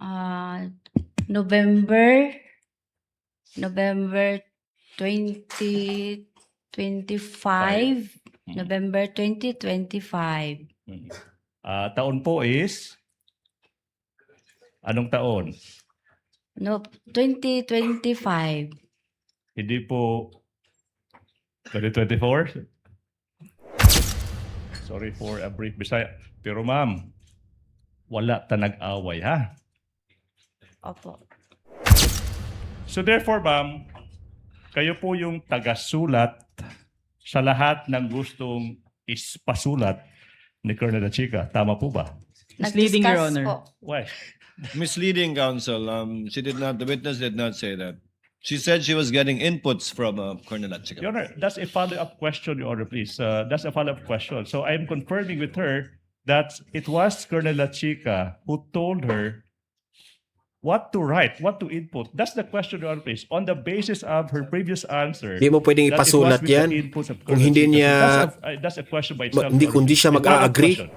Ah, November November 2025. November 2025. Taon po is? Anong taon? No, 2025. Hindi po 2024? Sorry for a brief Bisaya. Pero ma'am, wala ta nag-away ha? Opo. So therefore ma'am, kayo po yung tagasulat sa lahat ng gustong ispasulat ni Colonel Chica. Tama po ba? Misleading, Your Nag-discuss Honor. po. Why? Misleading, counsel. The witness did not say that. She said she was getting inputs from Colonel Your Atchika. Honor, that's a follow-up question, Your Honor, please. That's a follow-up question. So I'm confirming with her that it was Colonel Chica who told her what to write, what to input. That's the question, Your Honor, please. On the basis of her previous answer, Hindi mo pwedeng that it was ipasulat with the yan. inputs of Kung Colonel hindi Chica. niya- So that's a question by itself. hindi Your Honor. kundi siya A follow-up mag-a-agree. question.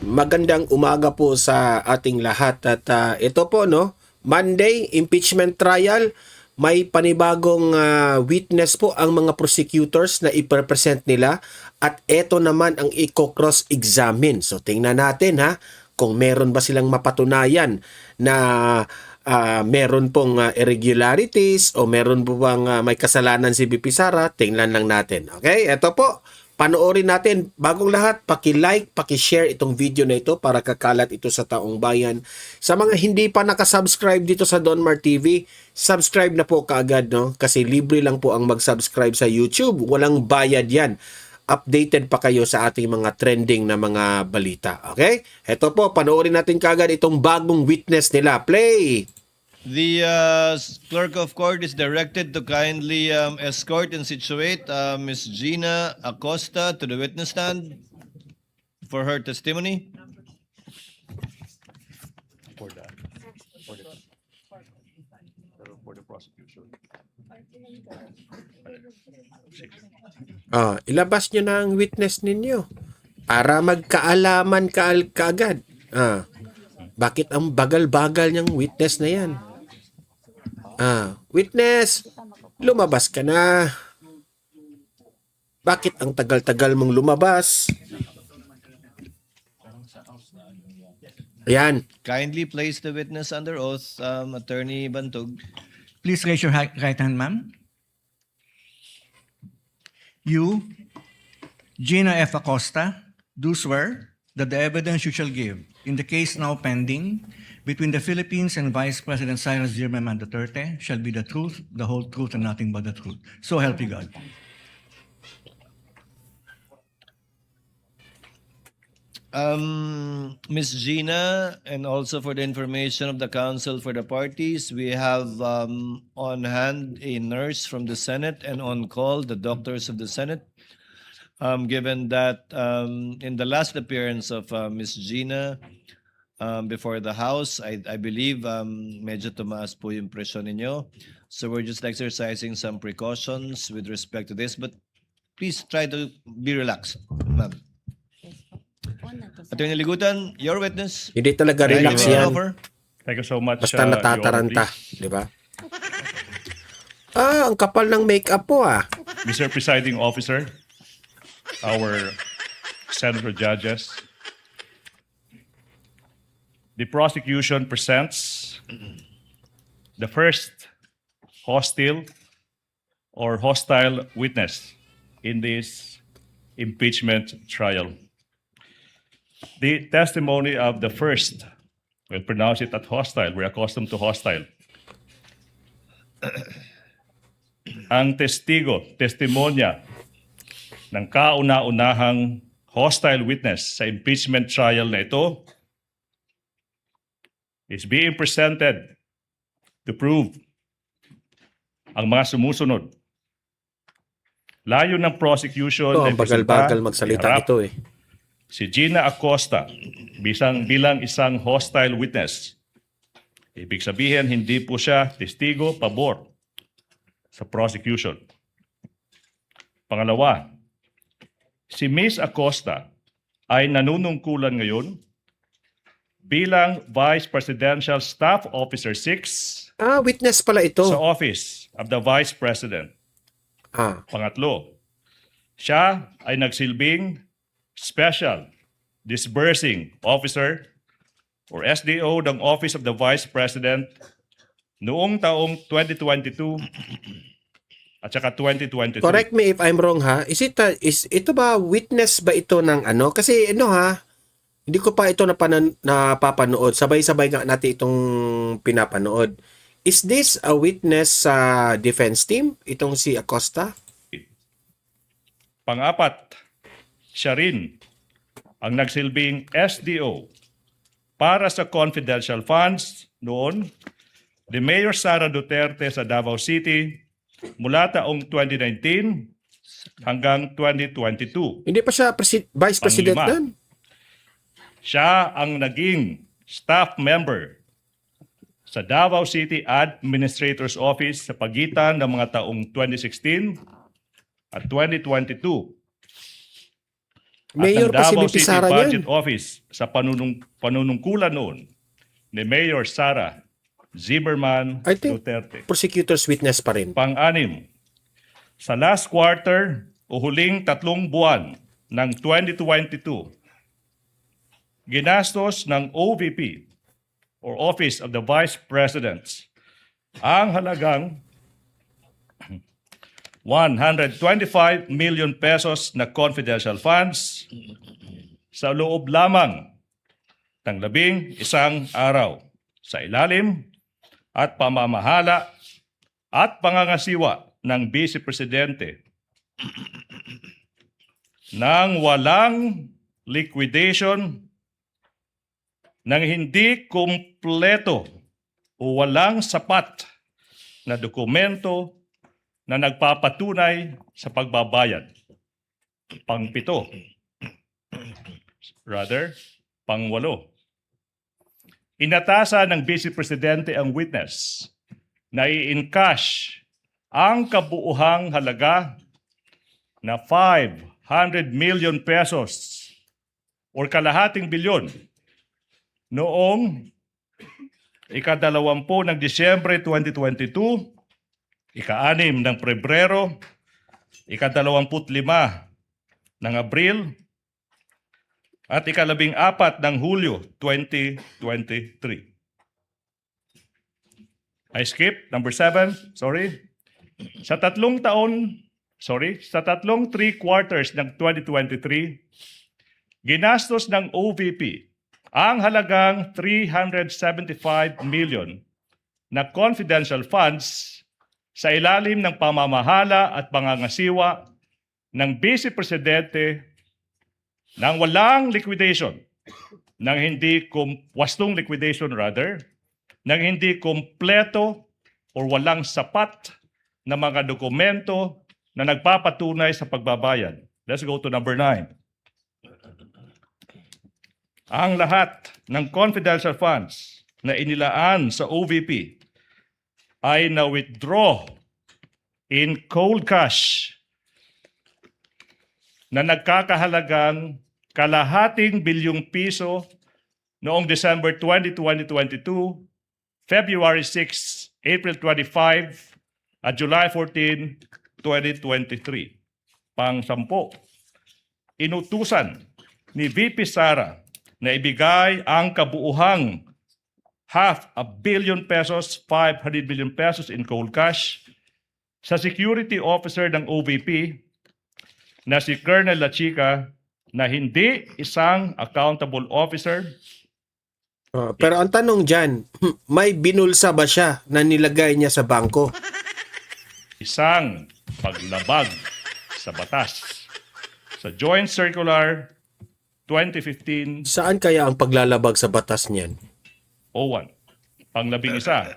Magandang umaga po sa ating lahat at ito po no, Monday impeachment trial, may panibagong witness po ang mga prosecutors na i-present nila at ito naman ang i-cross examine. So tingnan natin ha kung meron ba silang mapatunayan na meron pong irregularities o meron po bang may kasalanan si BP Sara. Tingnan lang natin. Okay? Ito po. Panoorin natin. Bagong lahat, paki-like, paki-share itong video na ito para kakalat ito sa taong bayan. Sa mga hindi pa nakasubscribe dito sa Donmar TV, subscribe na po kaagad, no? Kasi libre lang po ang mag-subscribe sa YouTube. Walang bayad yan. Updated pa kayo sa ating mga trending na mga balita. Okay? Ito po, panoorin natin kaagad itong bagong witness nila. Play! The clerk of court is directed to kindly escort and situate Miss Gina Acosta to the witness stand for her testimony. For the prosecution. Ilabas nyo na ang witness ninyo para magkaalaman kaagad. Bakit ang bagal-bagal niyang witness na yan? Witness, lumabas ka na. Bakit ang tagal-tagal mong lumabas? Ayan. Kindly place the witness under oath, Attorney Bantog. Please raise your right hand, ma'am. You, Gina F. Acosta, do swear that the evidence you shall give in the case now pending between the Philippines and Vice President Cyrus Zimmerman Duterte shall be the truth, the whole truth, and nothing but the truth. So help you God. Miss Gina, and also for the information of the counsel for the parties, we have on hand a nurse from the Senate and on call the doctors of the Senate. Given that in the last appearance of Miss Gina before the House, I believe medyo tumaas po yung presyon ninyo. So we're just exercising some precautions with respect to this, but please try to be relaxed, ma'am. Attorney Ligutan, your witness. Hindi talaga May relax you yan. offer? Thank you so much. Basta Your Honor, natataranta. please. Di ba? Ang kapal ng makeup po Mr. Presiding Officer, our senator judges, the prosecution presents the first hostile or hostile witness in this impeachment trial. The testimony of the first, we'll pronounce it at hostile, we're accustomed to hostile. Ang testimonya ng kauna-unahang hostile witness sa impeachment trial na ito is being presented to prove ang mga sumusunod. Layo ng prosecution Ang bagal-bagal magsalita iharap ito si Gina Acosta bilang isang hostile witness. Ibig sabihin, hindi po siya testigo pabor sa prosecution. Pangalawa, si Miss Acosta ay nanunungkulan ngayon bilang Vice Presidential Staff Officer 6 Witness pala ito. sa Office of the Vice President. Pangatlo, siya ay nagsilbing Special Disbursing Officer or SDO ng Office of the Vice President noong taong 2022 at saka 2023. Correct me if I'm wrong ha. Is ito ba witness ba ito ng ano? Kasi hindi ko pa ito napapanood. Sabay-sabay nga natin itong pinapanood. Is this a witness sa defense team? Itong si Acosta? Pang-apat, siya rin ang nagsilbing SDO para sa confidential funds noon ni Mayor Sara Duterte sa Davao City mula taong 2019 hanggang 2022. Hindi pa siya Vice President Panglima. doon? Siya ang naging staff member sa Davao City Administrator's Office sa pagitan ng mga taong 2016 at 2022. Mayor at pa si ang Davao VP City Sara Budget niyan. Office sa panunungkulan noon ni Mayor Sara Zimmerman I think- Duterte. Prosecutor's witness pa rin. Pang-anim, sa last quarter o huling 3 buwan ng 2022, ginastos ng OVP or Office of the Vice President ang halagang 125 million pesos na confidential funds sa loob lamang ng 11 araw sa ilalim at pamamahala at pangangasiwa ng Vice Presidente nang walang liquidation, nang hindi kumpleto o walang sapat na dokumento na nagpapatunay sa pagbabayad. Pang-7. Pang-8. Inatasan ng Vice Presidente ang witness na i-encash ang kabuuhang halaga na 500 million pesos or kalahating bilyon noong ika-20 ng Disyembre 2022, ika-6 ng Pebrero, ika-25 ng Abril, at ika-14 ng Hulyo 2023. I skip number 7, sorry. Sa 3 quarters ng 2023, ginastos ng OVP ang halagang 375 million na confidential funds sa ilalim ng pamamahala at pangangasiwa ng Vice Presidente nang walang liquidation, nang hindi wastong liquidation rather, nang hindi kompleto o walang sapat na mga dokumento na nagpapatunay sa pagbabayad. Let's go to number 9. Ang lahat ng confidential funds na inilaan sa OVP ay na-withdraw in cold cash na nagkakahalagang kalahating bilyong piso noong December 20, 2022, February 6, April 25, at July 14, 2023. Pang-10, inutusan ni VP Sara na ibigay ang kabuuhang 500 million pesos, 500 million pesos in cold cash sa security officer ng OVP na si Colonel Lachica na hindi isang accountable officer. Pero ang tanong dyan, may binulsa ba siya na nilagay niya sa bangko? Isang paglabag sa batas. Sa Joint Circular 2015-01, Saan kaya ang paglalabag sa batas niyan? Pang-11.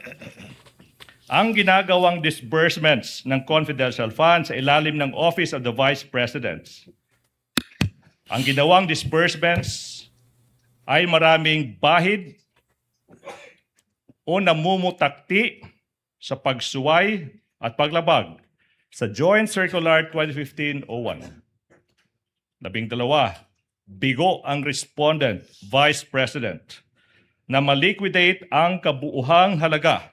Ang ginagawang disbursements ng confidential funds sa ilalim ng Office of the Vice President. Ang ginawang disbursements ay maraming bahid o namumutakti sa pagsuway at paglabag sa Joint Circular 2015-01. 12. Bigo ang respondent, Vice President, na maliquidate ang kabuuhang halaga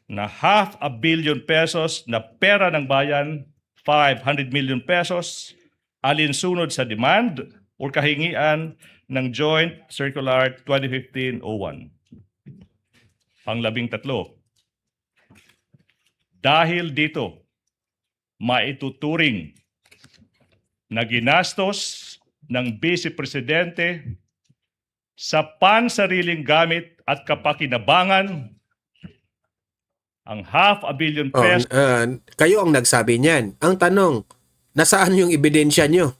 na ₱500 million na pera ng bayan, 500 million pesos, alinsunod sa demand o kahingian ng Joint Circular 2015-01. Pang-13, dahil dito, maituturing na ginastos ng Vice Presidente sa pansariling gamit at kapakinabangan ang ₱500 million Oh, kayo ang nagsabi niyan. Ang tanong, nasaan yung ebidensya nyo?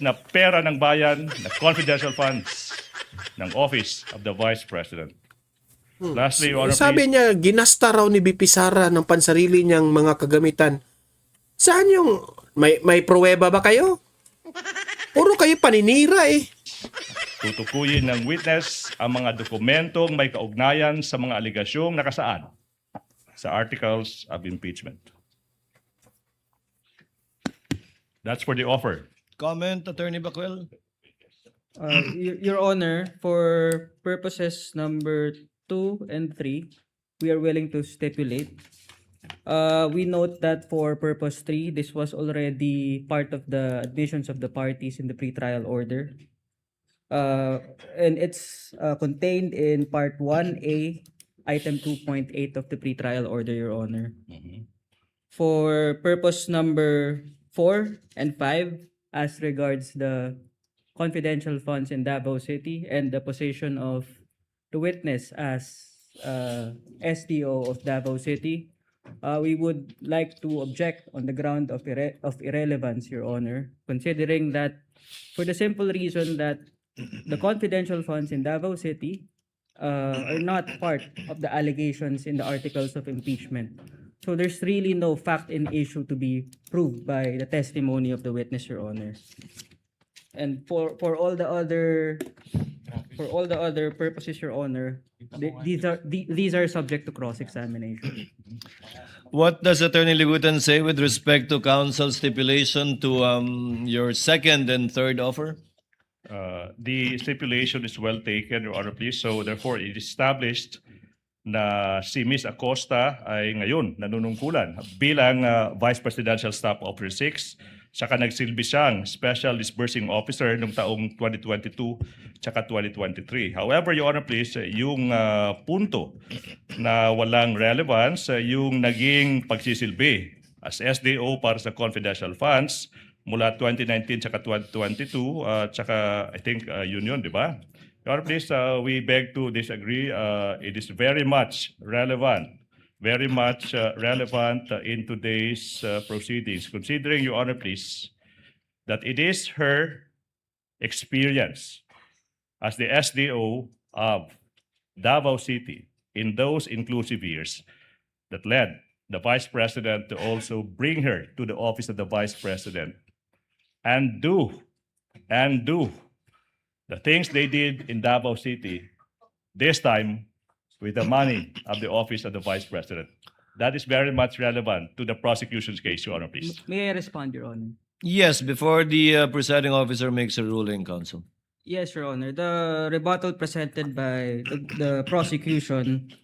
na pera ng bayan na confidential funds ng Office of the Vice President. Lastly, Your Honor, Sabi niya, ginasta raw ni BP Sara ng pansarili niyang mga kagamitan. Saan yung... May pruweba ba kayo? Puro kayo paninira eh. tutukuyin ng witness ang mga dokumentong may kaugnayan sa mga aligasyong nakasaad sa Articles of Impeachment. That's for the offer. Comment, Attorney Bacuel? Your Honor, for purposes number 2 and 3, we are willing to stipulate. We note that for purpose 3, this was already part of the admissions of the parties in the pretrial order. And it's contained in Part 1A, Item 2.8 of the pretrial order, Your Honor. For purpose number 4 and 5, as regards the confidential funds in Davao City and the position of the witness as SDO of Davao City, we would like to object on the ground of irrelevance, Your Honor, considering that for the simple reason that the confidential funds in Davao City are not part of the allegations in the articles of impeachment. So there's really no fact in issue to be proved by the testimony of the witness, Your Honor. And for all the other purposes, Your Honor, these are subject to cross-examination. What does Attorney Ligutan say with respect to counsel's stipulation to your second and third offer? The stipulation is well taken, Your Honor, please. So therefore, it is established na si Ms. Acosta ay ngayon nanunungkulan bilang Vice Presidential Staff Officer 6, saka nagsilbi siyang Special Disbursing Officer noong taong 2022 saka 2023. However, Your Honor, please, yung punto na walang relevance, yung naging pagsisilbi as SDO para sa confidential funds mula 2019 saka 2022, saka I think yun, di ba? Your Honor, please, we beg to disagree. It is very much relevant in today's proceedings, considering, Your Honor, please, that it is her experience as the SDO of Davao City in those inclusive years that led the Vice President to also bring her to the office of the Vice President and do the things they did in Davao City, this time with the money of the office of the Vice President. That is very much relevant to the prosecution's case, Your Honor, please. May I respond, Your Honor? Yes, before the presiding officer makes a ruling, counsel. Yes, Your Honor. The rebuttal presented by the prosecution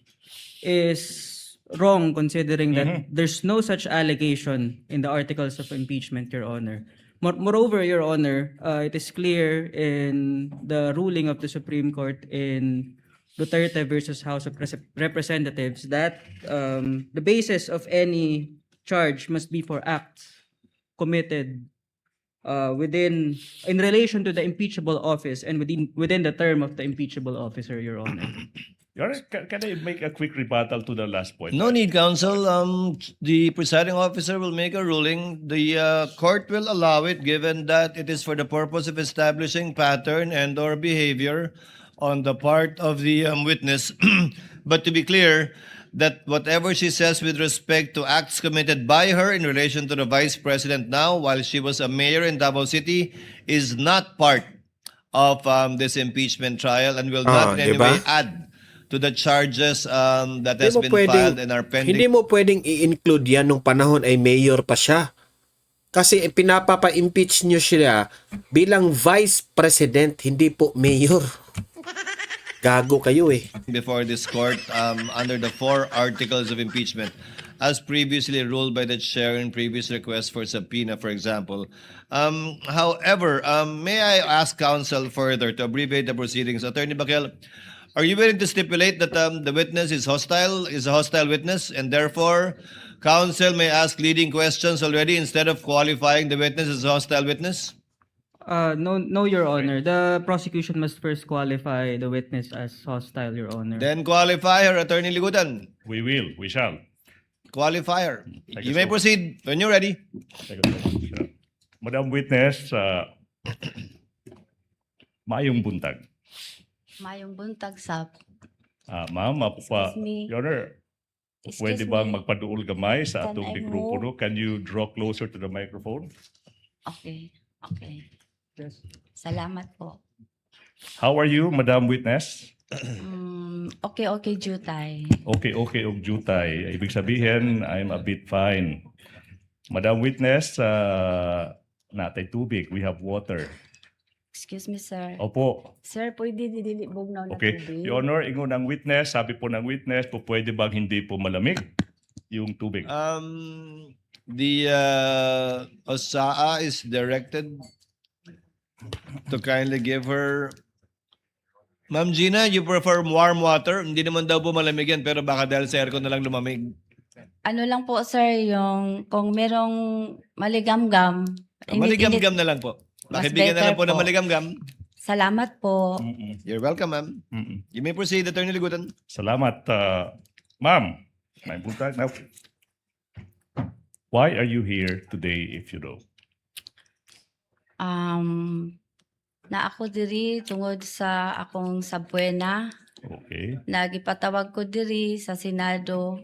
is wrong, considering that there's no such allegation in the articles of impeachment, Your Honor. Moreover, Your Honor, it is clear in the ruling of the Supreme Court in Duterte versus House of Representatives that the basis of any charge must be for acts committed in relation to the impeachable office and within the term of the impeachable officer, Your Honor. Your Honor, can I make a quick rebuttal to the last point? No need, counsel. The presiding officer will make a ruling. The court will allow it, given that it is for the purpose of establishing pattern and/or behavior on the part of the witness. But to be clear, that whatever she says with respect to acts committed by her in relation to the Vice President now, while she was a mayor in Davao City, is not part of this impeachment trial and will not in any diba? way add to the charges that has Hindi mo been filed and are pending. Hindi mo pwedeng i-include yan nung panahon ay mayor pa siya. Kasi pinapapa-impeach nyo siya bilang Vice President, hindi po mayor. Gago kayo eh. before this court under the 4 articles of impeachment, as previously ruled by the chair in previous requests for subpoena, for example. However, may I ask counsel further to abbreviate the proceedings? Attorney Bakel, are you willing to stipulate that the witness is a hostile witness, and therefore counsel may ask leading questions already instead of qualifying the witness as a hostile witness? No, Your Honor. The prosecution must first qualify the witness as hostile, Your Honor. Then qualify her, Attorney Ligutan. We shall. Qualify her. Thank You you may so much. proceed when you're ready. Thank you so much. Madam Witness, maayong buntag. Mayong buntag sa... Ma'am, Excuse me. Your Honor, Excuse pwede bang me. magpaduol gamay sa Can atong I grupo? move? No? Can you draw closer to the microphone? Okay. Okay. Yes. Salamat po. How are you, Madam Witness? Okay, Jutay. Okay, og jutay. Ibig sabihin, I'm a bit fine. Madam Witness, natay tubig. We have water. Excuse me, sir. Opo. Sir, pwede dili bugnaw na Okay. tubig? Your Honor, ingon ng witness, sabi po ng witness, po pwede bang hindi po malamig yung tubig? The OSAA is directed to kindly give her. Ma'am Gina, you prefer warm water? Hindi naman daw po malamig yan, pero baka dahil sa aircon na lang lumamig. Ano lang po, sir, yung kung merong maligamgam. Maligam-gam na lang po. Mas Pakibigyan na lang better po ng po. maligam-gam. Salamat po. Mm-mm. You're welcome, ma'am. Mm-mm. You may proceed, Attorney Ligutan. Salamat. Ma'am, may buntag na. Why are you here today, if you know? Na ako diri tungod sa akong Sabuena. Okay. Nagipatawag ko diri sa Senado.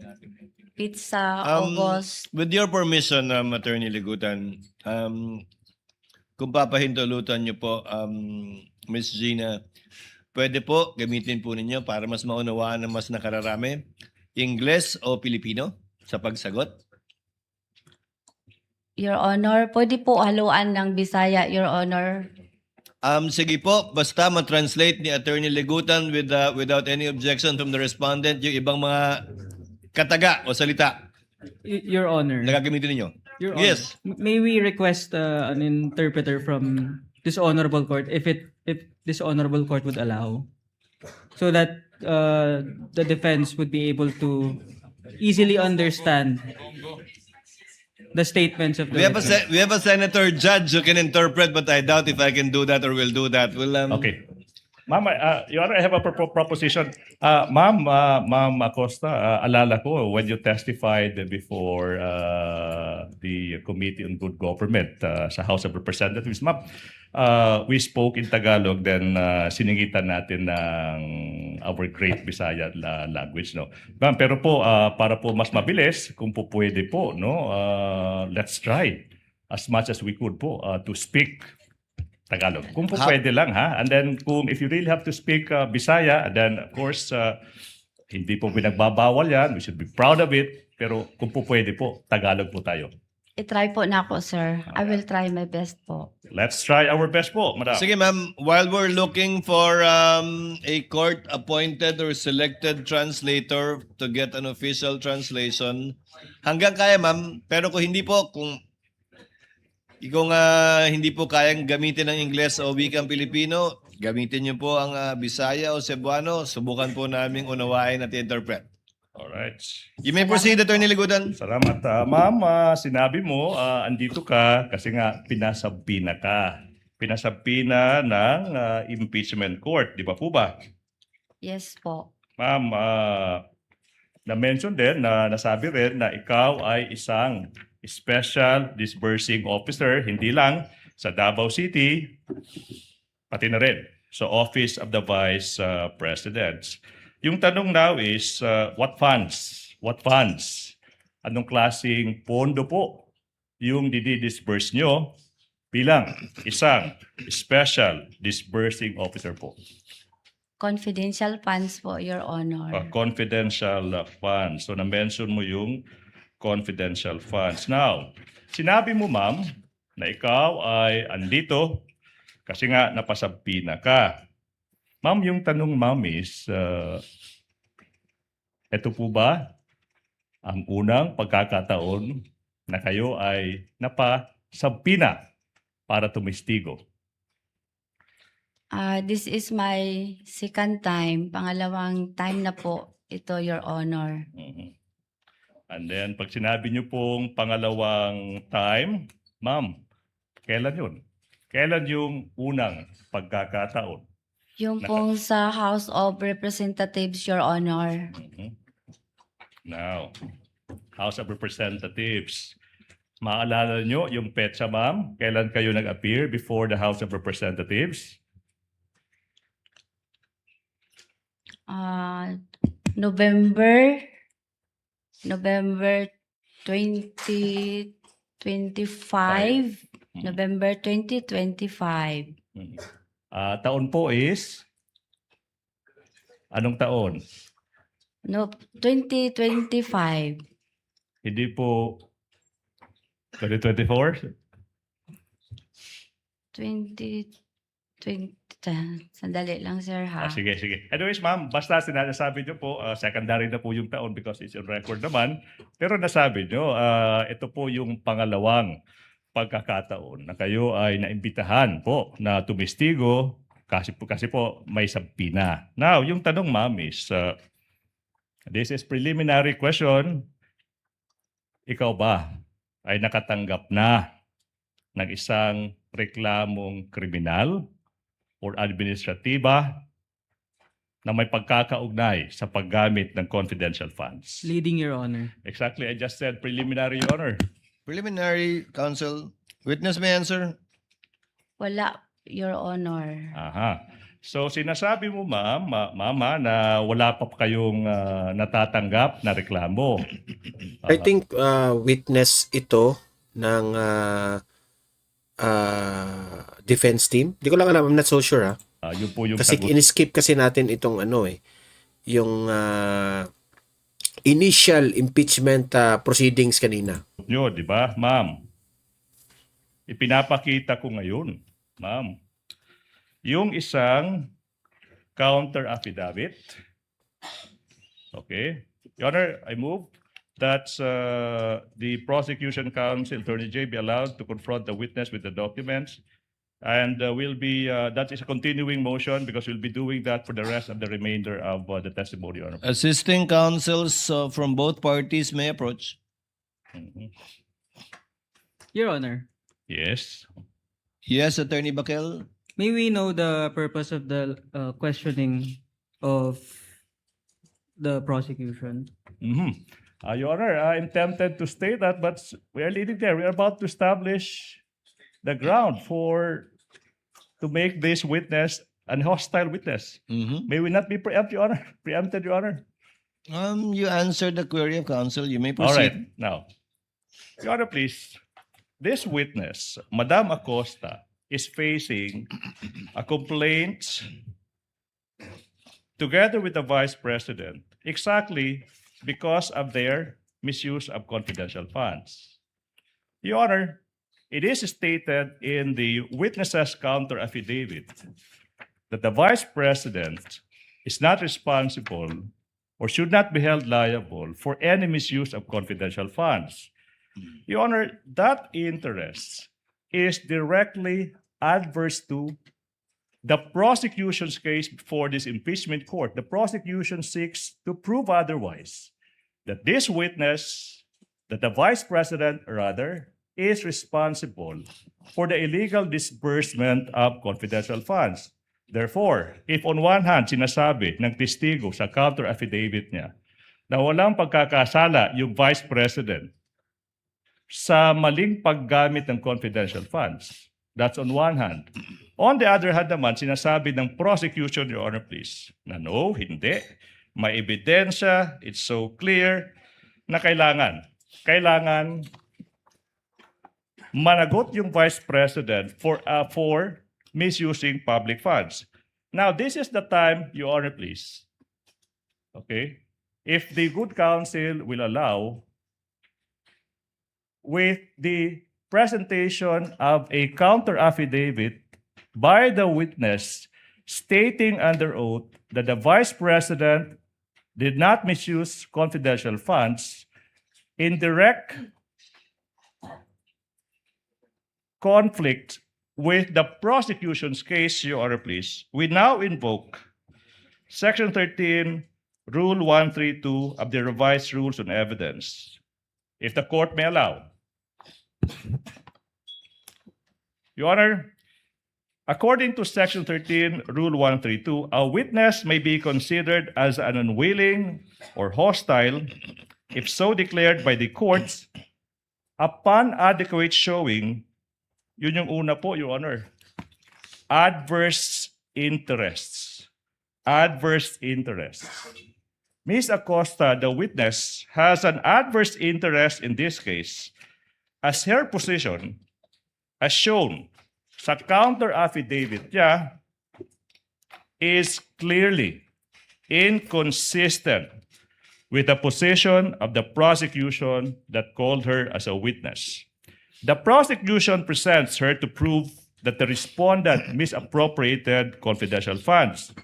Pizza, Um, August. With your permission, Attorney Ligutan, kung papahintulutan niyo po, Ms. Gina, pwede po gamitin po ninyo para mas maunawaan ng mas nakararami, Ingles o Pilipino sa pagsagot? Your Honor, pwede po haluan ng Bisaya, Your Honor. Sige po, basta ma-translate ni Attorney Ligutan without any objection from the respondent yung ibang mga kataga o salita Your Honor. na gagamitin ninyo. Your Honor. Yes. May we request an interpreter from this honorable court if this honorable court would allow, so that the defense would be able to easily understand the statements of the witness. We have a senator judge who can interpret, but I doubt if I can do that or will do that. Okay. Ma'am, Your Honor, I have a proposition. Ma'am Acosta, alala ko when you testified before the Committee on Good Government sa House of Representatives, ma'am, we spoke in Tagalog, then siningitan natin ng our great Bisaya language, no? Ma'am, pero po, para po mas mabilis, kung po pwede po, no, let's try as much as we could po to speak Tagalog. Kung po pwede lang, ha? And then, if you really have to speak Bisaya, then of course, hindi po pinagbabawal yan. We should be proud of it. Pero kung po pwede po, Tagalog po tayo. I-try po na ako, sir. I will try my best po. Let's try our best po, madam. Sige ma'am, while we're looking for a court-appointed or selected translator to get an official translation, hanggang kaya ma'am, pero kung hindi po, kung hindi po kayang gamitin ng Ingles o wikang Pilipino, gamitin niyo po ang Bisaya o Cebuano, subukan po naming unawain at interpret. Alright. You may proceed, Attorney Ligutan. Salamat. Ma'am, sinabi mo, andito ka kasi nga pinasabina ka. Pinasabina ng impeachment court. Di ba po ba? Yes po. Ma'am, na-mention din, nasabi rin na ikaw ay isang special disbursing officer, hindi lang sa Davao City, pati na rin sa Office of the Vice President. Yung tanong now is, what funds? What funds? Anong klaseng pondo po yung didi-disburse nyo bilang isang special disbursing officer po? Confidential funds po, Your Honor. Confidential funds. So na-mention mo yung confidential funds. Now, sinabi mo ma'am na ikaw ay andito kasi nga napasabina ka. Ma'am, yung tanong ma'am is, ito po ba ang unang pagkakataon na kayo ay napasabpina para tumistigo? This is my second time. Pangalawang time na po ito, Your Honor. Mhm. And then, pag sinabi niyo pong pangalawang time, ma'am, kailan yun? Kailan yung unang pagkakataon? Yung pong sa House of Representatives, Your Honor. Mhm. Now, House of Representatives. Maalala nyo yung petsa, ma'am? Kailan kayo nag-appear before the House of Representatives? November 2025. November 2025. Mhm. Taon po is? Anong taon? No, 2025. Hindi po 2024? 2020. Sandali lang, sir, ha? Sige, sige. Anyways, ma'am, basta sinasabi nyo po, secondary na po yung taon because it's on record naman. Pero nasabi nyo, ito po yung pangalawang pagkakataon na kayo ay naimbitahan po na tumistigo kasi po may sabpina. Now, yung tanong, ma'am, is this is preliminary question. Ikaw ba ay nakatanggap na ng isang reklamong kriminal or administratiba na may pagkakaugnay sa paggamit ng confidential funds? Leading, Your Honor. Exactly, I just said preliminary, Your Honor. Preliminary, counsel. Witness may answer. Wala, Your Honor. Aha. So sinasabi mo, mama, na wala pa kayong natatanggap na reklamo. I think witness ito ng defense team. Hindi ko lang alam, I'm not so sure, ha. Yun po yung Kasi sagot. in-skip kasi natin itong yung initial impeachment proceedings kanina. Nyo, di ba, ma'am? Ipinapakita ko ngayon, ma'am, yung isang counter affidavit. Okay? Your Honor, I move that the prosecution counsel, Attorney J, be allowed to confront the witness with the documents. And that is a continuing motion because we'll be doing that for the rest of the remainder of the testimony, Your Honor. Assisting counsels from both parties may approach. Mhm. Your Honor, Yes. Yes, Attorney Bakel. may we know the purpose of the questioning of the prosecution? Mhm. Your Honor, I'm tempted to state that, but we are leading there. We are about to establish the ground to make this witness an hostile witness. Mhm. May we not be preempted, Your Honor? You answered the query of counsel. You may All right. proceed. Now, Your Honor, please. This witness, Madam Acosta, is facing a complaint together with the Vice President exactly because of their misuse of confidential funds. Your Honor, it is stated in the witness's counter affidavit that the Vice President is not responsible or should not be held liable for any misuse of confidential funds. Your Honor, that interest is directly adverse to the prosecution's case before this impeachment court. The prosecution seeks to prove otherwise, that this witness, that the Vice President rather, is responsible for the illegal disbursement of confidential funds. Therefore, if on one hand sinasabi ng testigo sa counter affidavit niya na walang pagkakasala yung Vice President sa maling paggamit ng confidential funds, that's on one hand. On the other hand naman, sinasabi ng prosecution, Your Honor, please, na no, hindi. May ebidensya, it's so clear na kailangan managot yung Vice President for misusing public funds. Now, this is the time, Your Honor, please. Okay? If the good counsel will allow, with the presentation of a counter affidavit by the witness stating under oath that the Vice President did not misuse confidential funds in direct conflict with the prosecution's case, Your Honor, please, we now invoke Section 13, Rule 132 of the Revised Rules on Evidence. If the court may allow. Your Honor, according to Section 13, Rule 132, a witness may be considered as an unwilling or hostile if so declared by the courts upon adequate showing. Yun yung una po, Your Honor. Adverse interests. Adverse interests. Ms. Acosta, the witness, has an adverse interest in this case as her position, as shown sa counter affidavit niya, is clearly inconsistent with the position of the prosecution that called her as a witness. The prosecution presents her to prove that the respondent misappropriated confidential funds.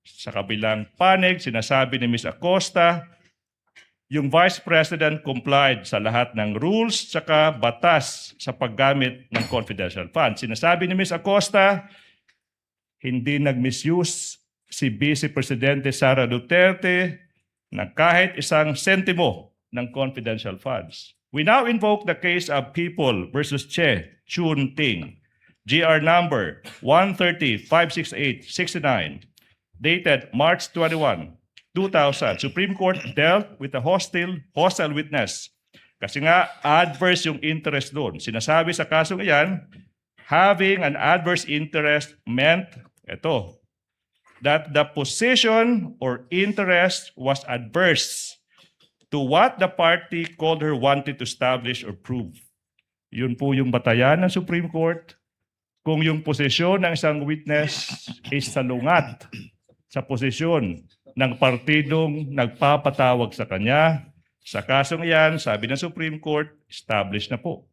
Sa kabilang panig, sinasabi ni Ms. Acosta, yung Vice President complied sa lahat ng rules tsaka batas sa paggamit ng confidential funds. Sinasabi ni Ms. Acosta, hindi nag-misuse si Vice Presidente Sara Duterte ng kahit isang sentimo ng confidential funds. We now invoke the case of People versus Che Chun Ting, GR number 130-568-69, dated March 21, 2000. Supreme Court dealt with a hostile witness. Kasi nga, adverse yung interest doon. Sinasabi sa kasong iyan, having an adverse interest meant, that the position or interest was adverse to what the party called her wanted to establish or prove. Yun po yung batayan ng Supreme Court. Kung yung posisyon ng isang witness is salungat sa posisyon ng partidong nagpapatawag sa kanya, sa kasong iyan, sabi ng Supreme Court, established na po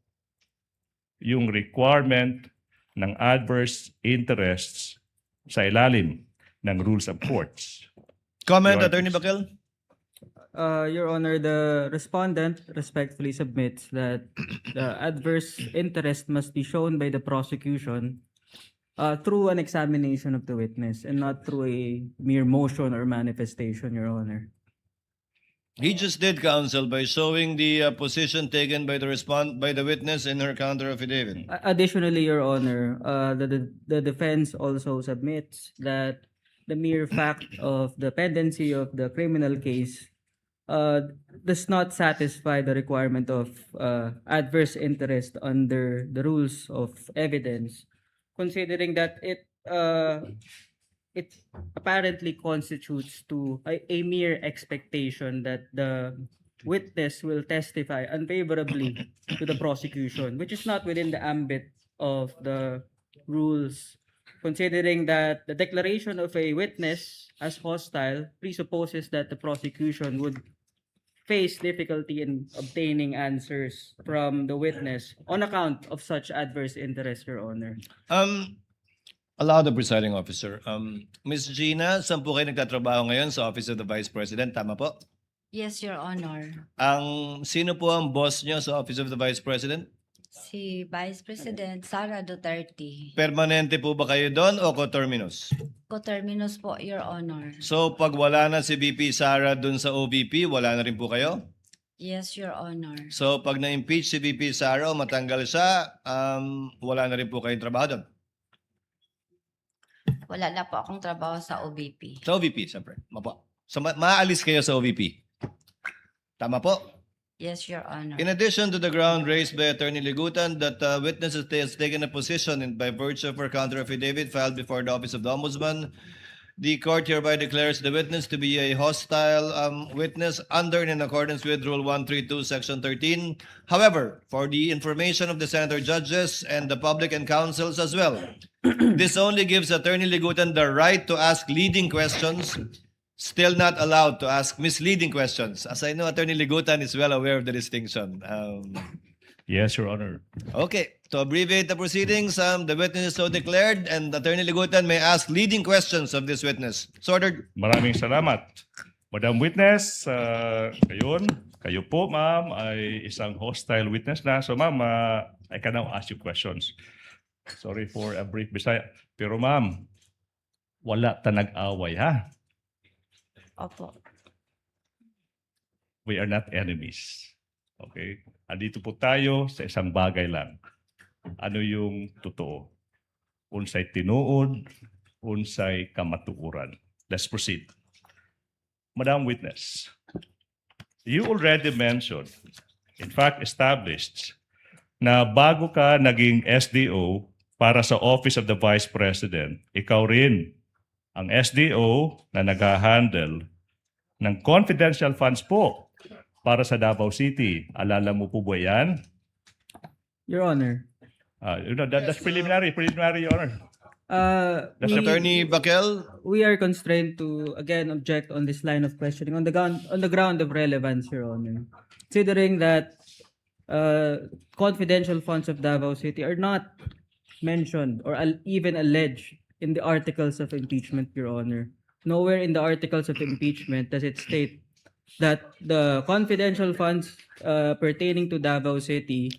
yung requirement ng adverse interests sa ilalim ng rules of courts. Comment, Your Attorney Honor. Bakel? Your Honor, the respondent respectfully submits that the adverse interest must be shown by the prosecution through an examination of the witness and not through a mere motion or manifestation, Your Honor. He just did, counsel, by showing the position taken by the witness in her counter affidavit. Additionally, Your Honor, the defense also submits that the mere fact of the pendency of the criminal case does not satisfy the requirement of adverse interest under the rules of evidence, considering that it apparently constitutes to a mere expectation that the witness will testify unfavorably to the prosecution, which is not within the ambit of the rules, considering that the declaration of a witness as hostile presupposes that the prosecution would face difficulty in obtaining answers from the witness on account of such adverse interest, Your Honor. Allow the presiding officer. Ms. Gina, saan po kayo nagtatrabaho ngayon sa Office of the Vice President? Tama po? Yes, Your Honor. Sino po ang boss nyo sa Office of the Vice President? Si Vice President Sara Duterte. Permanente po ba kayo doon o coterminous? Coterminous po, Your Honor. So pag wala na si VP Sara doon sa OVP, wala na rin po kayo? Yes, Your Honor. So pag na-impeach si VP Sara o matanggal siya, wala na rin po kayong trabaho doon? Wala na po akong trabaho sa OVP. Sa OVP, siyempre. So maalis kayo sa OVP? Tama po? Yes, Your Honor. In addition to the ground raised by Attorney Ligutan that witness has taken a position by virtue of her counter affidavit filed before the Office of the Ombudsman, the court hereby declares the witness to be a hostile witness under and in accordance with Rule 132, Section 13. However, for the information of the senator judges and the public and councils as well, this only gives Attorney Ligutan the right to ask leading questions, still not allowed to ask misleading questions. As I know, Attorney Ligutan is well aware of the distinction. Yes, Your Honor. Okay, to abbreviate the proceedings, the witness is so declared and Attorney Ligutan may ask leading questions of this witness. So ordered. Maraming salamat. Madam Witness, kayo po ma'am ay isang hostile witness na. So ma'am, I can now ask you questions. Sorry for a brief Bisaya. Pero ma'am, wala ta nag-away ha? Opo. We are not enemies. Okay? Andito po tayo sa isang bagay lang. Ano yung totoo? Unsay tinuod, unsay kamatuoran. Let's proceed. Madam Witness, you already mentioned, in fact established, na bago ka naging SDO para sa Office of the Vice President, ikaw rin ang SDO na nag-handle ng confidential funds po para sa Davao City. Alala mo po ba yan? Your Honor, That's preliminary, Your Honor. That's Attorney Bakel, we are constrained to again object on this line of questioning on the ground of relevance, Your Honor. Considering that confidential funds of Davao City are not mentioned or even alleged in the articles of impeachment, Your Honor. Nowhere in the articles of impeachment does it state that the confidential funds pertaining to Davao City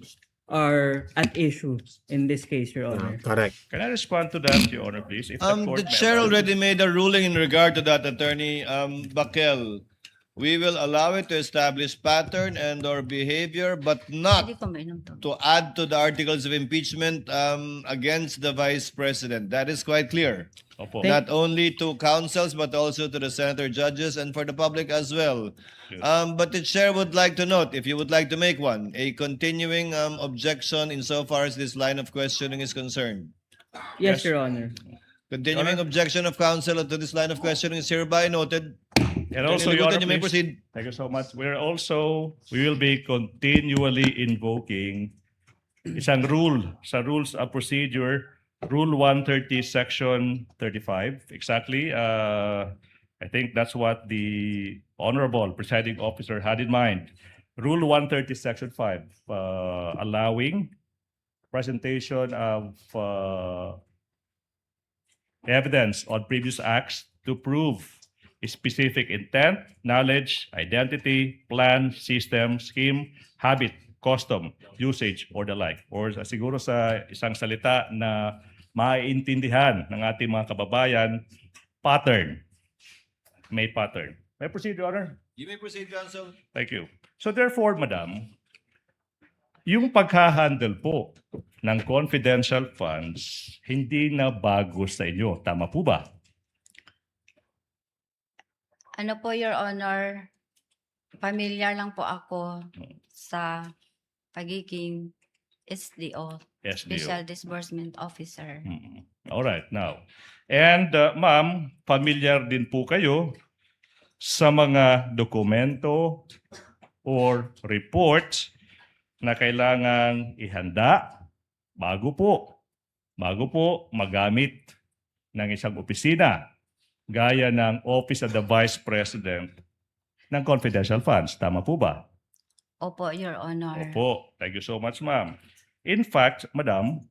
are at issue in this case, Your Honor. Correct. Can I respond to that, Your Honor, please? If the chair already made a ruling in regard to that, Attorney Bakel. We will allow it to establish pattern and or behavior, but not Hindi ko mainom to. to add to the articles of impeachment against the Vice President. That is quite clear. Opo. Thank- Not only to councils, but also to the senator judges and for the public as well. Yes. But the chair would like to note, if you would like to make one, a continuing objection insofar as this line of questioning is concerned. Yes. Yes, Your Honor. Continuing objection of counsel to this line of questioning is hereby noted. And also, Attorney Your Ligutan, Honor, you may please. proceed. Thank you so much. We will be continually invoking isang rule sa rules of procedure, Rule 130, Section 35. Exactly. I think that's what the Honorable Presiding Officer had in mind. Rule 130, Section 5, allowing presentation of evidence on previous acts to prove specific intent, knowledge, identity, plan, system, scheme, habit, custom, usage, or the like. Or siguro sa isang salita na maiintindihan ng ating mga kababayan, pattern. May pattern. May proceed, Your Honor? You may proceed, counsel. Thank you. So therefore, Madam, yung paghahandle po ng confidential funds, hindi na bago sa inyo. Tama po ba? Ano po, Your Honor, familiar lang po ako sa pagiging SDO, SDO. Special Disbursement Officer. All right, now. And ma'am, familiar din po kayo sa mga dokumento or reports na kailangan ihanda bago po magamit ng isang opisina gaya ng Office of the Vice President ng confidential funds. Tama po ba? Opo, Your Honor. Opo. Thank you so much, ma'am. In fact, madam,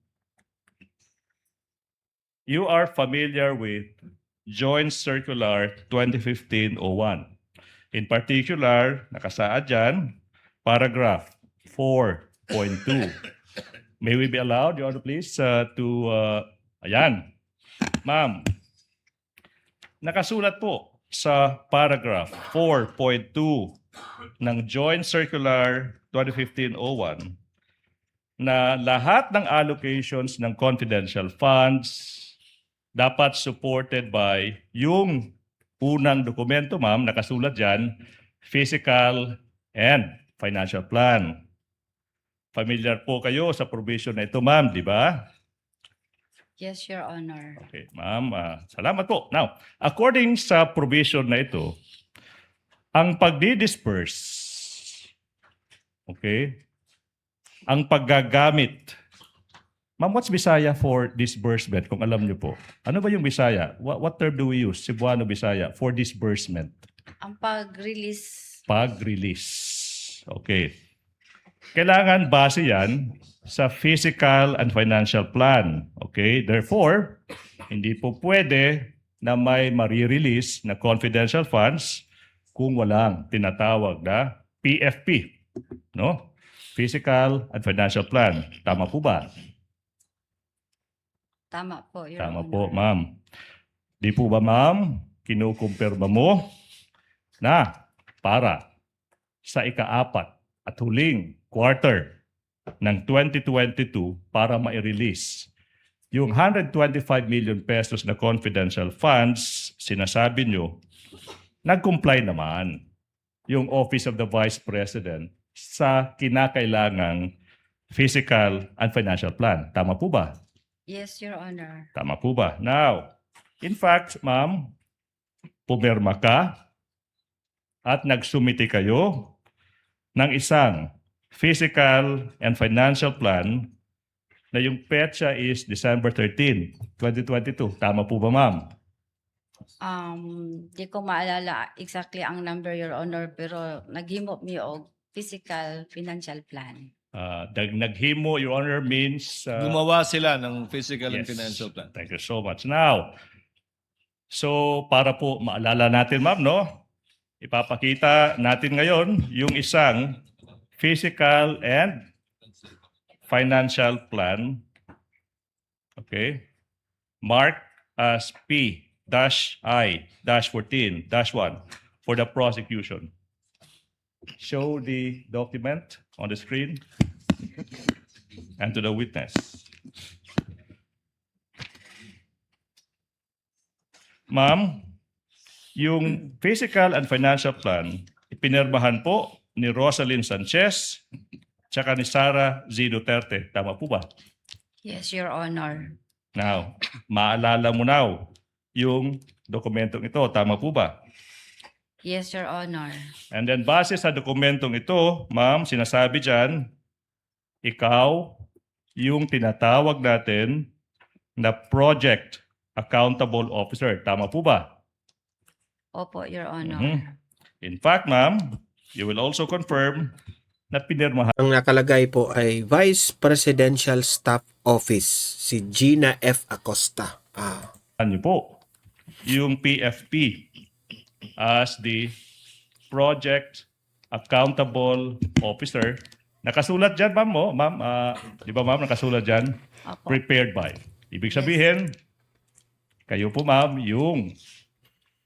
you are familiar with Joint Circular 2015-01. In particular, nakasaad dyan, paragraph 4.2. May we be allowed, Your Honor, please, ayan. Ma'am, nakasulat po sa paragraph 4.2 ng Joint Circular 2015-01 na lahat ng allocations ng confidential funds dapat supported by yung unang dokumento, ma'am, nakasulat dyan, physical and financial plan. Familiar po kayo sa provision na ito, ma'am, di ba? Yes, Your Honor. Okay, ma'am, salamat po. Now, according sa provision na ito, ang pagdi-disperse, okay, ang paggagamit. Ma'am, what's Bisaya for disbursement, kung alam niyo po? Ano ba yung Bisaya? What term do we use, Cebuano Bisaya, for disbursement? Ang pag-release, Pag-release. Okay. kailangan base yan sa physical and financial plan. Okay? Therefore, hindi po pwede na may marirelease na confidential funds kung walang tinatawag na PFP. No? Physical and financial plan. Tama po ba? Tama po, Your Tama Honor. po, ma'am. Di po ba, ma'am, kinukumpirma mo na para sa ika-4 at huling quarter ng 2022 para ma-release yung 125 million pesos na confidential funds, sinasabi nyo, nag-comply naman yung Office of the Vice President sa kinakailangang physical and financial plan. Tama po ba? Yes, Your Honor. Tama po ba? Now, in fact, ma'am, pumirma ka at nagsumite kayo ng isang physical and financial plan na yung petsa is December 13, 2022. Tama po ba, ma'am? Di ko maalala exactly ang number, Your Honor, pero naghimo mi og physical financial plan. Naghimo, Your Honor, means... Gumawa sila ng physical and yes. financial plan. Thank you so much. Now, so para po maalala natin, ma'am, no? Ipapakita natin ngayon yung isang physical and financial plan. Okay? Marked as P-I-14-1 for the prosecution. Show the document on the screen and to the witness. Ma'am, yung physical and financial plan, ipinirmahan po ni Rosalyn Sanchez tsaka ni Sara Z. Duterte. Tama po ba? Yes, Your Honor. Now, maalala mo now yung dokumentong ito. Tama po ba? Yes, Your Honor. And then base sa dokumentong ito, ma'am, sinasabi dyan, ikaw yung tinatawag natin na Project Accountable Officer. Tama po ba? Opo, Your Honor. Mhm. In fact, ma'am, you will also confirm na pinirmahan Ang nakalagay po ay Vice Presidential Staff Office, si Gina F. Acosta. niyo po yung PFP as the Project Accountable Officer. Nakasulat dyan, ma'am, mo. Ma'am, di ba, ma'am, nakasulat dyan? Opo. Prepared by. Ibig sabihin, kayo po, ma'am, yung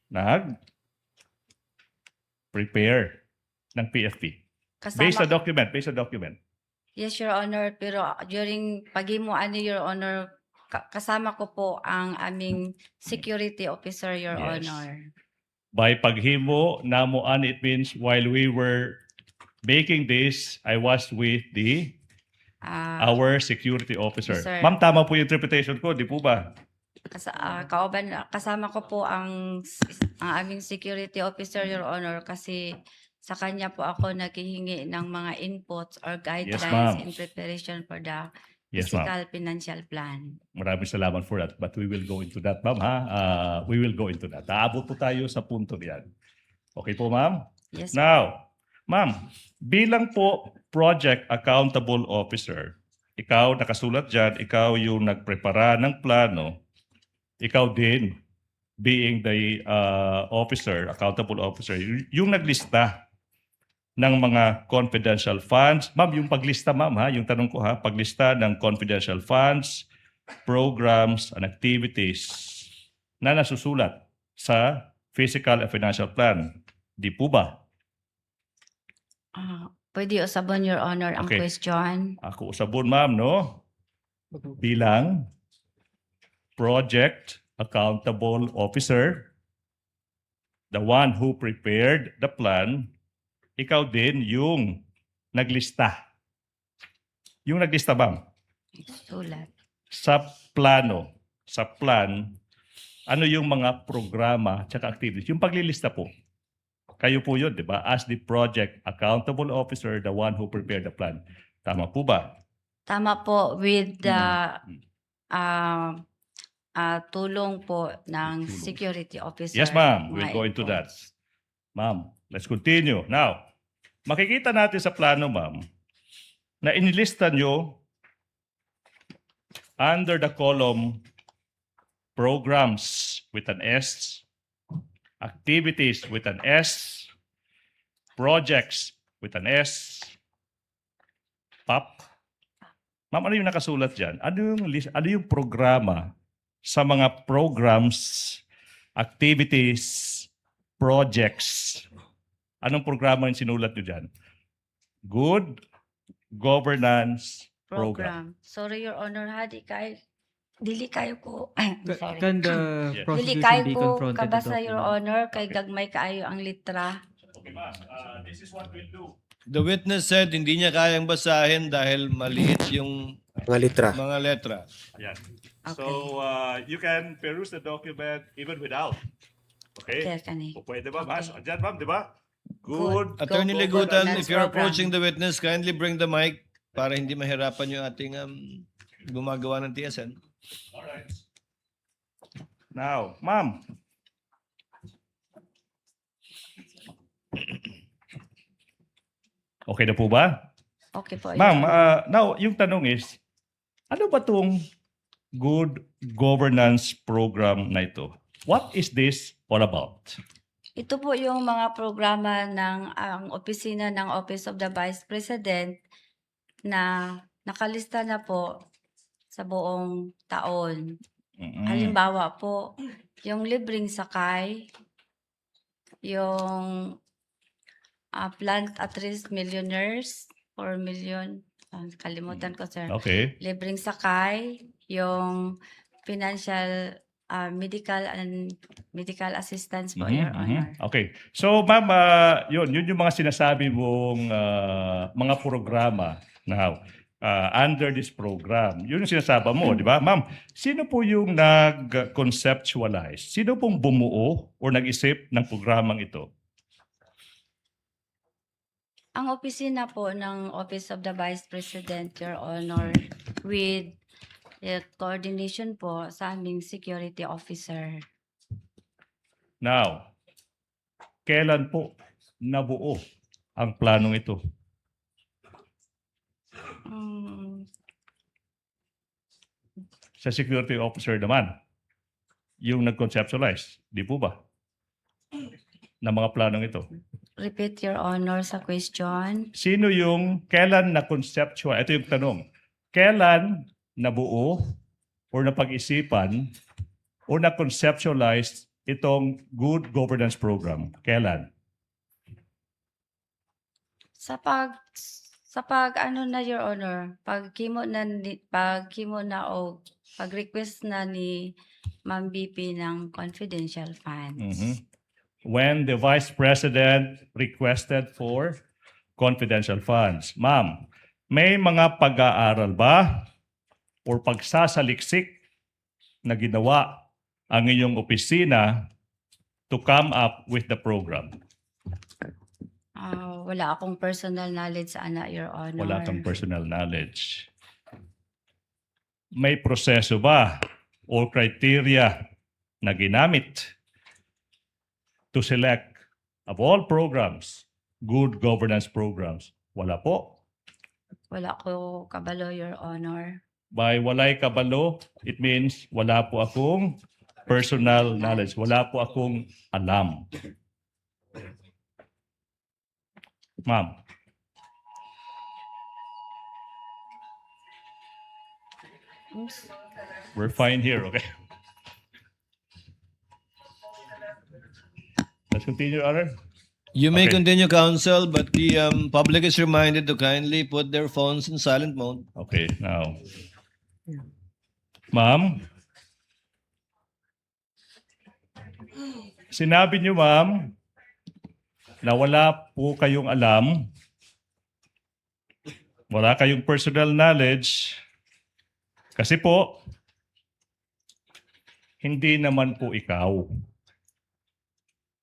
nag-prepare ng PFP. Based sa document. Yes, Your Honor. Pero during paghimuan ni Your Honor, kasama ko po ang aming security officer, Your Yes. Honor. By paghimo, namuan, it means while we were making this, I was with our security officer. Yes, sir. Ma'am, tama po yung interpretation ko, di po ba? Kasama ko po ang aming security officer, Your Honor, kasi sa kanya po ako naghihingi ng mga inputs or guidelines ma'am. in preparation for the Yes, ma'am. physical financial plan. Maraming salamat for that. But we will go into that, ma'am, ha? We will go into that. Aabot po tayo sa punto niyan. Okay po, ma'am? Yes, Now, ma'am, bilang po Project Accountable Officer, ikaw, nakasulat dyan, ikaw yung nagprepara ng plano, ikaw din, being the officer, accountable officer, yung naglista ng mga confidential funds. Ma'am, yung paglista, ma'am, ha? Yung tanong ko, ha? Paglista ng confidential funds, programs, and activities na nasusulat sa physical and financial plan. Di po ba? Pwede usabon, Your Honor, ang Okay. question. Ako usabon, ma'am, no? Bilang Project Accountable Officer, the one who prepared the plan, ikaw din yung naglista. Yung naglista, ma'am, Sulat. sa plano, sa plan, ano yung mga programa tsaka activities. Yung paglilista po. Kayo po yun, di ba? As the Project Accountable Officer, the one who prepared the plan. Tama po ba? Tama po with the tulong po ng security officer. Yes, ma'am. We'll mga go into that. inputs. Ma'am, let's continue. Now, makikita natin sa plano, ma'am, na inilista nyo under the column programs with an S, activities with an S, projects with an S, PAP. Ma'am, ano yung nakasulat dyan? Ano yung programa sa mga programs, activities, projects? Anong programa yung sinulat nyo dyan? Good governance program. Sorry, Your Honor, dili kayo ko, sorry. Can the Yes. Dili prosecution kayo be ko confronted to kabasa, Your document? Honor, kay gagmay kaayo ang litra. Okay, ma'am. This is what we'll do. The witness said hindi niya kayang basahin dahil maliit yung Mga litra. mga letra. Ayan. Okay. So, you can peruse the document even without. Okay? Kaya kani. O pwede ba, Mas? Okay. Diyan, ma'am, di ba? Good. Attorney Go Legutan, governance if you're program. approaching the witness, kindly bring the mic para hindi mahirapan yung ating gumagawa ng TSN. Alright. Now, ma'am. Okay na po ba? Okay po, Your Ma'am, Honor. now, yung tanong is, ano ba itong good governance program na ito? What is this all about? Ito po yung mga programa ng ang opisina ng Office of the Vice President na nakalista na po sa buong taon. Mm-mm. Halimbawa po, yung libreng sakay, yung plant at risk millionaires, 4 million, kalimutan ko sir. Okay. Libreng sakay, yung financial medical assistance po, Your Honor. Okay. So, ma'am, yun yung mga sinasabi mong mga programa now under this program. Yun yung sinasabi mo, di ba? Ma'am, sino po yung nag-conceptualize? Sino pong bumuo o nag-isip ng programang ito? Ang opisina po ng Office of the Vice President, Your Honor, with coordination po sa aming security officer. Now, kailan po nabuo ang planong ito? Mm, Sa security officer naman, yung nag-conceptualize, di po ba? Na mga planong ito. repeat, Your Honor, sa question. Sino yung kailan na-conceptual? Ito yung tanong. Kailan nabuo or napag-isipan or na-conceptualize itong good governance program? Kailan? Sa pag ano na, Your Honor, pag-request na ni Ma'am BP ng confidential funds. Mhm. When the Vice President requested for confidential funds. Ma'am, may mga pag-aaral ba or pagsasaliksik na ginawa ang inyong opisina to come up with the program? Wala akong personal knowledge sa ana, Your Honor. Wala kang personal knowledge. May proseso ba o criteria na ginamit to select of all programs, good governance programs? Wala po. Wala ko kabalo, Your Honor. By walay kabalo, it means wala po akong personal knowledge. Wala po akong alam. Ma'am, Oops. we're fine here, okay? Let's continue, Your Honor. You may Okay. continue, counsel, but the public is reminded to kindly put their phones in silent mode. Okay, now. Ma'am, sinabi niyo, ma'am, na wala po kayong alam, wala kayong personal knowledge, kasi po, hindi naman po ikaw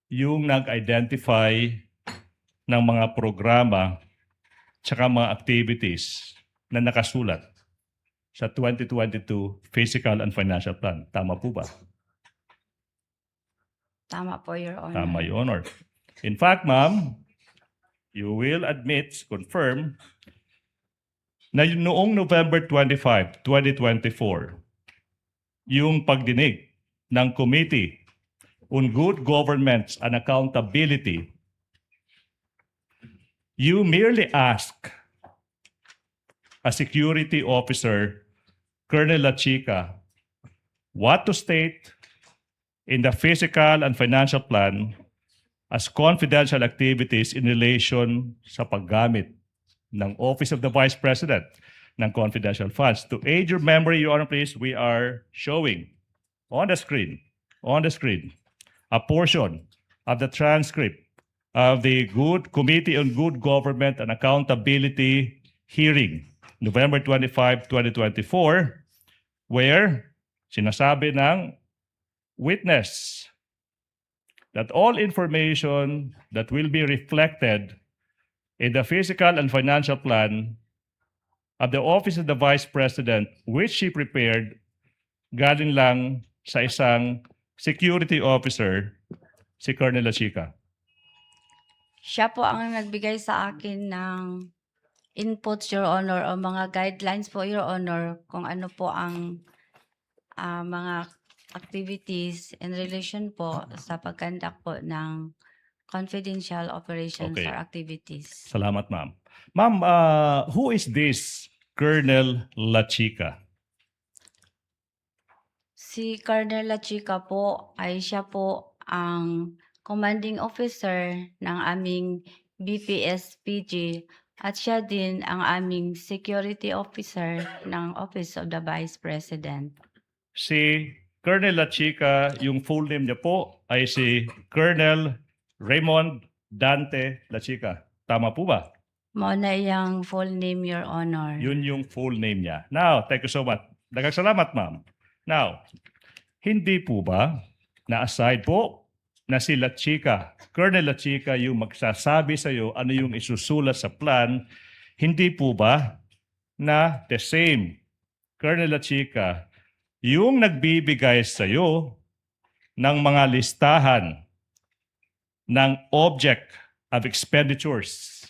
yung nag-identify ng mga programa tsaka mga activities na nakasulat sa 2022 Physical and Financial Plan. Tama po ba? Tama po, Your Honor. Tama, Your Honor. In fact, ma'am, you will admit, confirm, na noong November 25, 2024, yung pagdinig ng Committee on Good Governance and Accountability, you merely ask a security officer, Colonel La Chica, what to state in the physical and financial plan as confidential activities in relation sa paggamit ng Office of the Vice President ng confidential funds. To aid your memory, Your Honor, please, we are showing on the screen, a portion of the transcript of the Committee on Good Government and Accountability hearing, November 25, 2024, where sinasabi ng witness that all information that will be reflected in the physical and financial plan of the Office of the Vice President, which she prepared, galing lang sa isang security officer, si Colonel La Chica. Siya po ang nagbigay sa akin ng inputs, Your Honor, o mga guidelines po, Your Honor, kung ano po ang mga activities in relation po sa pagkandak po ng confidential operations Okay. or activities. Salamat, ma'am. Ma'am, who is this Colonel La Chica? Si Colonel La Chica po ay siya po ang commanding officer ng aming BPS-PG at siya din ang aming security officer ng Office of the Vice President. Si Colonel La Chica, yung full name niya po ay si Colonel Raymond Dante La Chica. Tama po ba? Mo na iyang full name, Your Honor. Yun yung full name niya. Now, thank you so much. Daghang salamat, ma'am. Now, hindi po ba na-aside po na si La Chica, Colonel La Chica, yung magsasabi sa iyo ano yung isusulat sa plan, hindi po ba na the same Colonel La Chica yung nagbibigay sa iyo ng mga listahan ng object of expenditures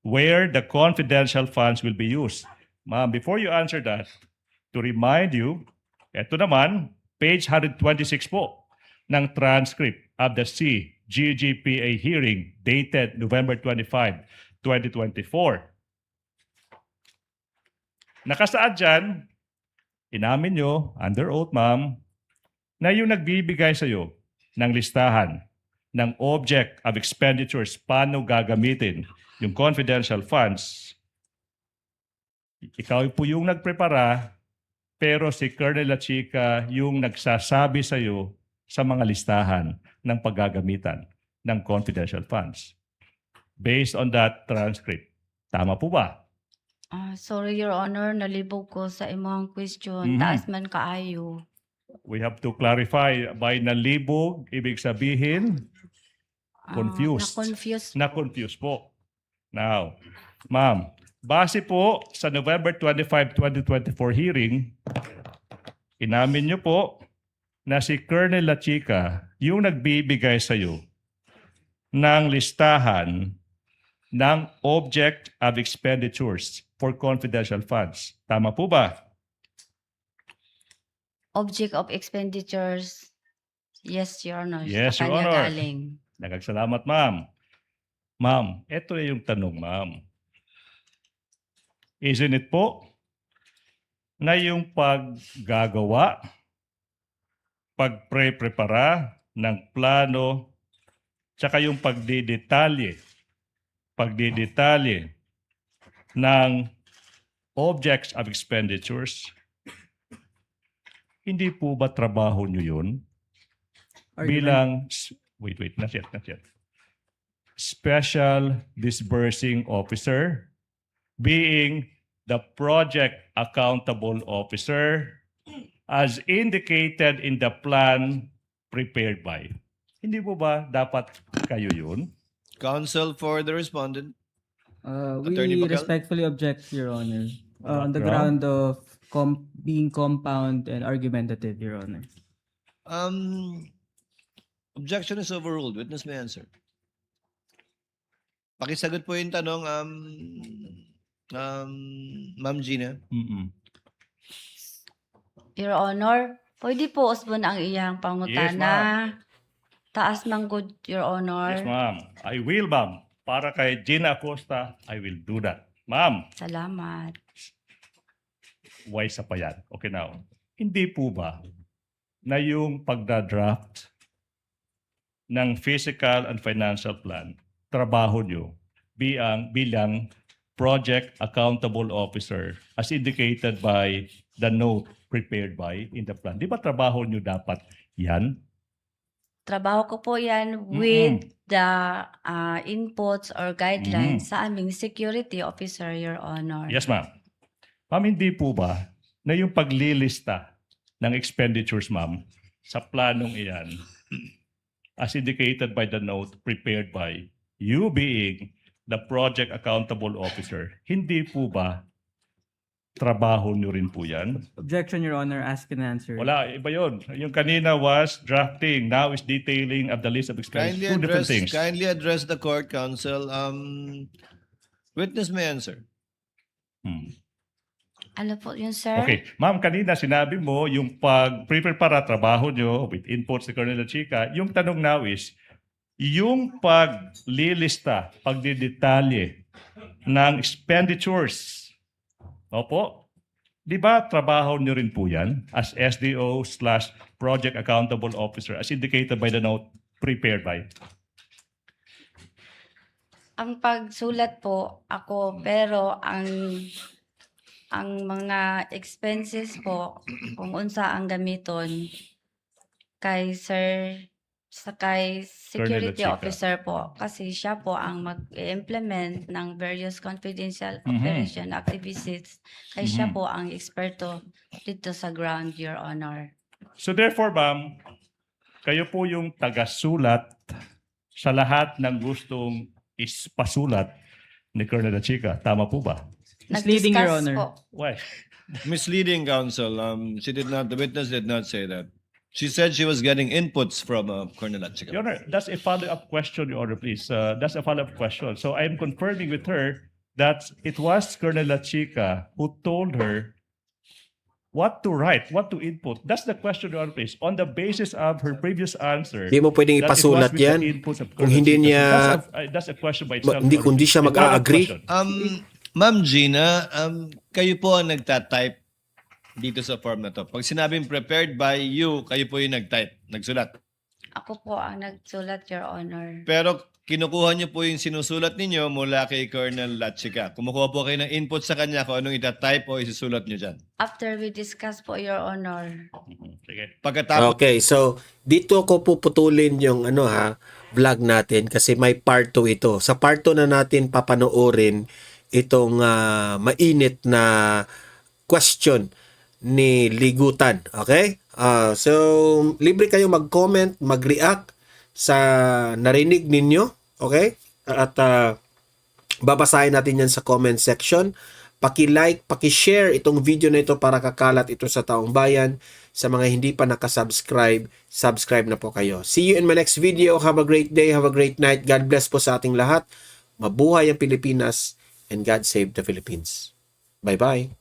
where the confidential funds will be used? Ma'am, before you answer that, to remind you, eto naman, page 126 po ng transcript of the CGGPA hearing dated November 25, 2024. Nakasaad dyan, inamin nyo, under oath, ma'am, na yung nagbibigay sa iyo ng listahan ng object of expenditures, paano gagamitin yung confidential funds, ikaw po yung nagprepara, pero si Colonel La Chica yung nagsasabi sa iyo sa mga listahan ng paggagamitan ng confidential funds. Based on that transcript. Tama po ba? Sorry, Your Honor, nalibog ko sa imong Mhm. question. Taas man kaayo. We have to clarify, by nalibog, ibig sabihin, confused. Na-confused. po. Now, ma'am, base po sa November 25, 2024 hearing, inamin niyo po na si Colonel La Chica yung nagbibigay sa iyo ng listahan ng object of expenditures for confidential funds. Tama po ba? Object of expenditures. Yes, Your Honor. Yes, sa Your kanya Honor. galing. Nagsasalamat, ma'am. Ma'am, ito na yung tanong, ma'am. Isn't it po na yung paggagawa, pagpre-prepara ng plano, tsaka yung pagdidetalye ng objects of expenditures, hindi po ba trabaho nyo yun? Bilang, not yet. Special Disbursing Officer, being the Project Accountable Officer, as indicated in the plan prepared by. Hindi po ba dapat kayo yun? Counsel for the respondent. We Attorney Bacal? respectfully object, Your Honor, on the Background? ground of being compound and argumentative, Your Honor. Objection is overruled. Witness may answer. Pakisagot po yung tanong, Ma'am Gina. Mm-mm. Your Honor, pwede po usbon ang iyang Yes, pangutana. Taas man good, Your Honor. Yes, ma'am. I will, ma'am. Para kay Gina Acosta, I will do that. Ma'am, Salamat. wise pa yan. Okay now. Hindi po ba na yung pagdadraft ng physical and financial plan, trabaho nyo bilang project accountable officer as indicated by the note prepared by in the plan. Di ba trabaho nyo dapat yan? Trabaho ko po yan with the inputs or guidelines sa aming security officer, Your Honor. Yes, ma'am. Ma'am, hindi po ba na yung paglilista ng expenditures, ma'am, sa planong iyan, as indicated by the note prepared by you being the project accountable officer, hindi po ba trabaho nyo rin po yan? Objection, Your Honor. Ask and answer. Wala, iba yun. Yung kanina was drafting, now is detailing of the list of expenditures. Two different things. Kindly address the court, counsel. Witness may answer. Ano po yun, sir? Okay. Ma'am, kanina sinabi mo yung pag-prepare para trabaho nyo with inputs ni Colonel Chica, yung tanong now is, yung paglilista, pagdidetalye ng expenditures, opo, di ba trabaho nyo rin po yan as SDO/Project Accountable Officer as indicated by the note prepared by? Ang pagsulat po ako, pero ang mga expenses po, kung unsa ang gamiton, kay kay security Chica. officer po, kasi siya po ang mag-implement ng various confidential Mhm. operation activities, kay siya Mhm. po ang eksperto dito sa ground, Your Honor. So therefore, ma'am, kayo po yung tagasulat sa lahat ng gustong ispasulat ni Colonel Chica. Tama po ba? Misleading, Your Nag-discuss Honor. po. Why? Misleading, counsel. The witness did not say that. She said she was getting inputs from Colonel Chica. Your Honor, that's a follow-up question, Your Honor, please. That's a follow-up question. So I'm confirming with her that it was Colonel Chica who told her what to write, what to input. That's the question, Your Honor, please. On the basis of her previous answer, Hindi mo pwedeng that it was ipasulat with the yan. inputs of Kung Colonel hindi Chica. niya- So that's a question by itself. Hindi, Your kung di Honor. siya A follow-up mag-a-agree. question. Ma'am Gina, kayo po ang nagtatype dito sa form na to. Pag sinabing prepared by you, kayo po yung nagsulat. Ako po ang nagsulat, Your Honor. Pero kinukuha niyo po yung sinusulat ninyo mula kay Colonel Lachica. Kumukuha po kayo ng input sa kanya kung anong itatype o isusulat niyo dyan. After we discuss po, Your Honor. Sige. Pagkatapos, Okay, so dito ko puputulin yung vlog natin kasi may part 2 ito. Sa part 2 na natin papanoorin itong mainit na question ni Ligutan. Okay? So, libre kayo mag-comment, mag-react sa narinig ninyo. Okay? At babasahin natin yan sa comment section. Paki-like, paki-share itong video na ito para kakalat ito sa taong bayan. Sa mga hindi pa nakasubscribe, subscribe na po kayo. See you in my next video. Have a great day. Have a great night. God bless po sa ating lahat. Mabuhay ang Pilipinas and God save the Philippines. Bye-bye.